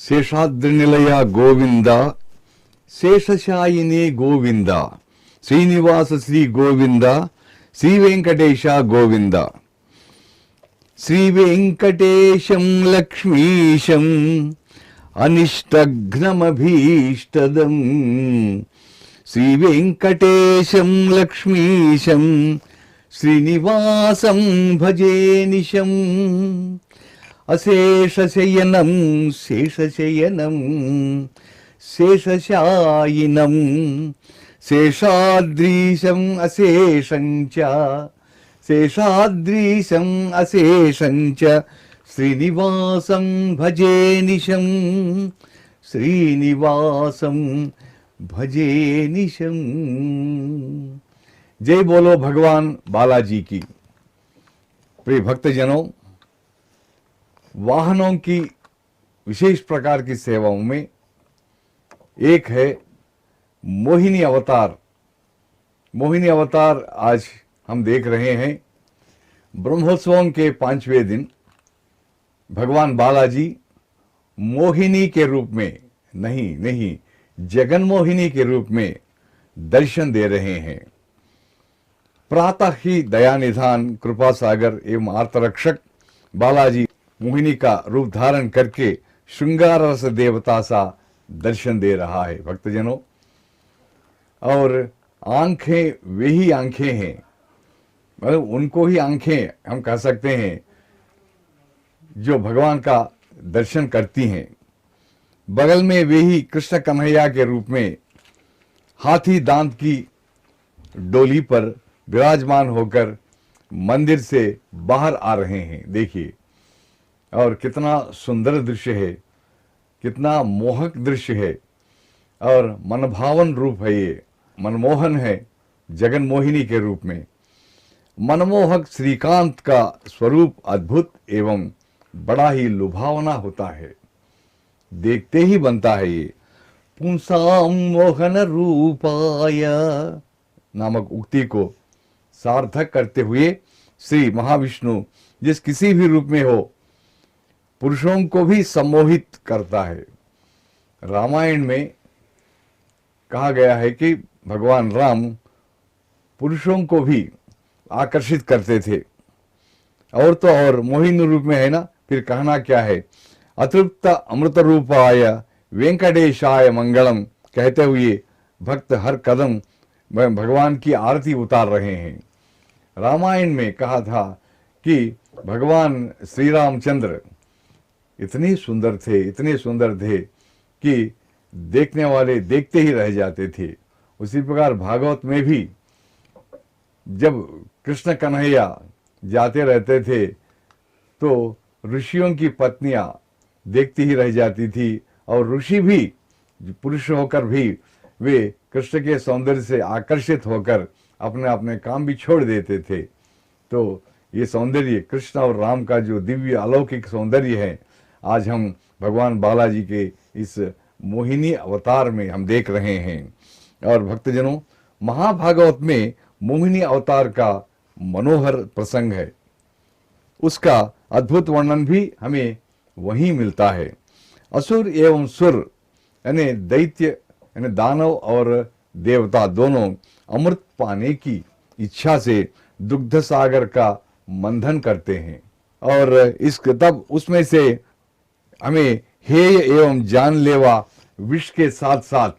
శేషాద్రినిలయ గోవింద, శేషశాయిని గోవింద, శ్రీనివాస శ్రీ గోవింద, శ్రీ వెంకటేశ గోవింద. శ్రీ వెంకటేశం లక్ష్మీశం అనిష్టఘ్నమభీష్టదం, శ్రీ వెంకటేశం లక్ష్మీశం శ్రీనివాసం భజే నిశం. అశేషశయనం శేషశయనం శేషశాయినం, శేషాద్రీశం అశేషం చ శేషాద్రీశం అశేషం చ శ్రీనివాసం భజే నిశం, శ్రీనివాసం भजे निशम. जय बोलो भगवान बालाजी की. प्रिय भक्तजनों, वाहनों की विशेष प्रकार की सेवाओं में एक है मोहिनी अवतार. मोहिनी अवतार आज हम देख रहे हैं. ब्रह्मोत्सवों के 5वें दिन भगवान बालाजी मोहिनी के रूप में नहीं जगन मोहिनी के रूप में दर्शन दे रहे हैं. प्रातः ही दया निधान कृपा सागर एवं आर्तरक्षक बालाजी मोहिनी का रूप धारण करके श्रृंगार रस देवता सा दर्शन दे रहा है भक्तजनों. और आंखें वे ही आंखें हैं, मतलब उनको ही आंखें हम कह सकते हैं जो भगवान का दर्शन करती हैं. बगल में वे ही कृष्ण कन्हैया के रूप में हाथी दांत की डोली पर विराजमान होकर मंदिर से बाहर आ रहे हैं. देखिए, और कितना सुंदर दृश्य है, कितना मोहक दृश्य है और मनभावन रूप है. ये मनमोहन है जगन मोहिनी के रूप में. मनमोहक श्रीकांत का स्वरूप अद्भुत एवं बड़ा ही लुभावना होता है, देखते ही बनता है. ये पुंसाम मोहन रूपाय नामक उक्ति को सार्थक करते हुए श्री महाविष्णु जिस किसी भी रूप में हो पुरुषों को भी सम्मोहित करता है. रामायण में कहा गया है कि भगवान राम पुरुषों को भी आकर्षित करते थे. और तो और मोहिनी रूप में है ना, फिर कहना क्या है, अतृप्त अमृत रूपाय वेंकटेशाय मंगलम कहते हुए भक्त हर कदम भगवान की आरती उतार रहे हैं. रामायण में कहा था कि भगवान श्री रामचंद्र इतने सुंदर थे कि देखने वाले देखते ही रह जाते थे. उसी प्रकार भागवत में भी जब कृष्ण कन्हैया जाते रहते थे तो ऋषियों की पत्नियां देखती ही रह जाती थी, और ऋषि भी पुरुष होकर भी वे कृष्ण के सौंदर्य से आकर्षित होकर अपने अपने काम भी छोड़ देते थे. तो ये सौंदर्य कृष्ण और राम का जो दिव्य अलौकिक सौंदर्य है आज हम भगवान बालाजी के इस मोहिनी अवतार में हम देख रहे हैं. और भक्तजनों, महाभागवत में मोहिनी अवतार का मनोहर प्रसंग है, उसका अद्भुत वर्णन भी हमें वहीं मिलता है. असुर एवं सुर यानी दैत्य यानी दानव और देवता दोनों अमृत पाने की इच्छा से दुग्ध सागर का मंथन करते हैं. और इस तब उसमें से हमें हेय एवं जानलेवा विष के साथ साथ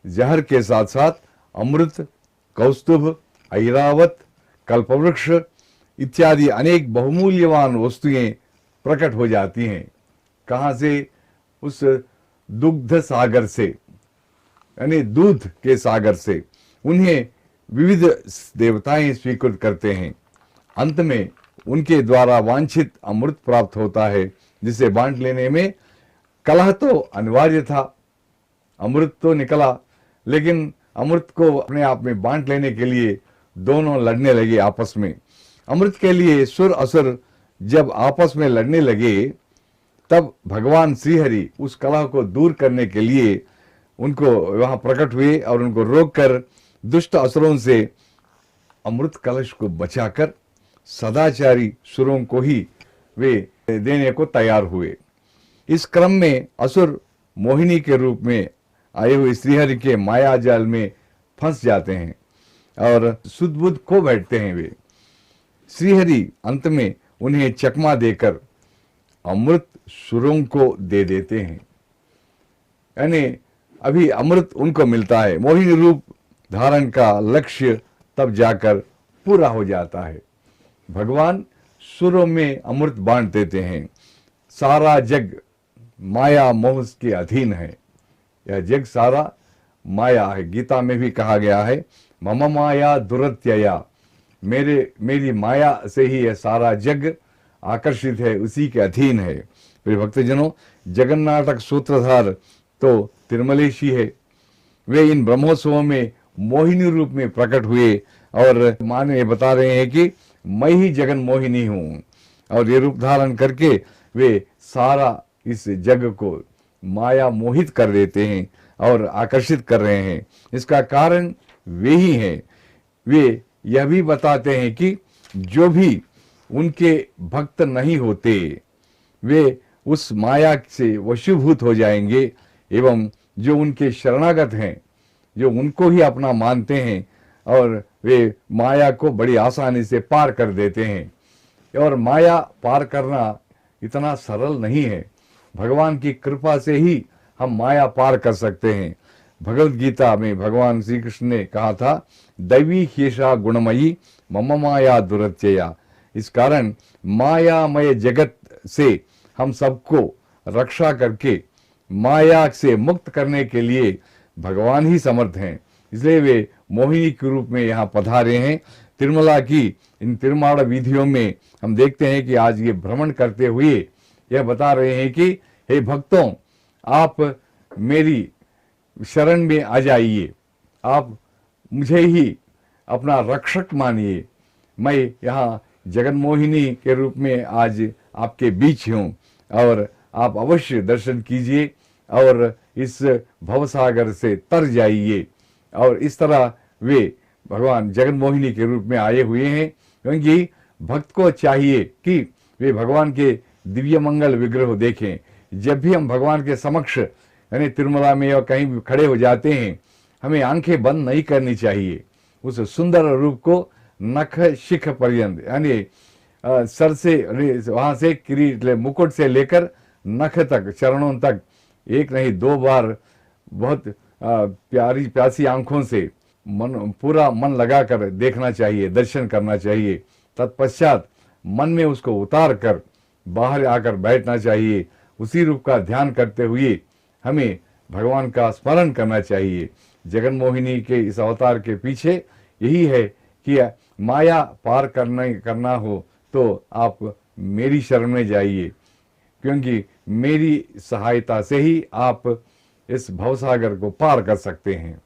जहर के साथ साथ अमृत, कौस्तुभ, ऐरावत, कल्पवृक्ष इत्यादि अनेक बहुमूल्यवान वस्तुएं प्रकट हो जाती हैं. कहां से? उस दुग्ध सागर से, यानी दूध के सागर से. उन्हें विविध देवताएं स्वीकृत करते हैं. अंत में उनके द्वारा वांछित अमृत प्राप्त होता है, जिसे बांट लेने में कलह तो अनिवार्य था. अमृत तो निकला, लेकिन अमृत को अपने आप में बांट लेने के लिए दोनों लड़ने लगे आपस में. अमृत के लिए सुर असुर जब आपस में लड़ने लगे तब भगवान श्रीहरि उस कलह को दूर करने के लिए उनको वहां प्रकट हुए और उनको रोककर दुष्ट असुरों से अमृत कलश को बचाकर सदाचारी सुरों को ही वे देने को तैयार हुए। इस क्रम में असुर मोहिनी के रूप में आए हुए श्रीहरि के माया जाल में फंस जाते हैं और सुध बुध खो बैठते हैं। वे श्रीहरि अंत में उन्हें चकमा देकर अमृत सुरों को दे देते हैं, यानी अभी अमृत उनको मिलता है। मोहिनी रूप धारण का लक्ष्य तब जाकर पूरा हो जाता है। भगवान सुरों में अमृत बांट देते हैं। सारा जग माया मोह के अधीन है। यह जग सारा माया है। गीता में भी कहा गया है, मम माया दुरत्यया, मेरी माया से ही यह सारा जग आकर्षित है, उसी के अधीन है। फिर भक्तजनों, जगन्नाटक सूत्रधार तो तिरुमलेशी है। वे इन ब्रह्मोत्सवों में मोहिनी रूप में प्रकट हुए और माने बता रहे हैं कि मैं ही जगन मोहिनी हूं, और ये रूप धारण करके वे सारा इस जग को माया मोहित कर देते हैं और आकर्षित कर रहे हैं। इसका कारण वे ही हैं। वे यह भी बताते हैं कि जो भी उनके भक्त नहीं होते वे उस माया से वशीभूत हो जाएंगे, एवं जो उनके शरणागत हैं, जो उनको ही अपना मानते हैं, और वे माया को बड़ी आसानी से पार कर देते हैं। और माया पार करना इतना सरल नहीं है। भगवान की कृपा से ही हम माया पार कर सकते हैं। भगवत गीता में भगवान श्री कृष्ण ने कहा था, दैवी ह्येषा गुणमयी मम माया दुरत्यया। इस कारण मायामय जगत से हम सबको रक्षा करके माया से मुक्त करने के लिए भगवान ही समर्थ हैं। इसलिए वे मोहिनी के रूप में यहाँ पधारे हैं। तिरुमला की इन तिरुमाड़ विधियों में हम देखते हैं कि आज ये भ्रमण करते हुए यह बता रहे हैं कि हे भक्तों, आप मेरी शरण में आ जाइए, आप मुझे ही अपना रक्षक मानिए। मैं यहाँ जगन मोहिनी के रूप में आज आपके बीच हूँ, और आप अवश्य दर्शन कीजिए और इस भवसागर से तर जाइए। और इस तरह वे भगवान जगन मोहिनी के रूप में आए हुए हैं, क्योंकि भक्त को चाहिए कि वे भगवान के दिव्य मंगल विग्रह देखें। जब भी हम भगवान के समक्ष यानी तिरुमला में या कहीं भी खड़े हो जाते हैं, हमें आंखें बंद नहीं करनी चाहिए। उस सुंदर रूप को नख शिख पर्यंत, यानी सर से वहां से किरीट मुकुट से लेकर नख तक, चरणों तक एक नहीं दो बार बहुत प्यारी प्यासी आंखों से पूरा मन लगाकर देखना चाहिए, दर्शन करना चाहिए। तत्पश्चात मन में उसको उतार कर बाहर आकर बैठना चाहिए। उसी रूप का ध्यान करते हुए हमें भगवान का स्मरण करना चाहिए। जगन मोहिनी के इस अवतार के पीछे यही है कि माया पार करना हो तो आप मेरी शरण में जाइए, क्योंकि मेरी सहायता से ही आप इस भवसागर को पार कर सकते हैं।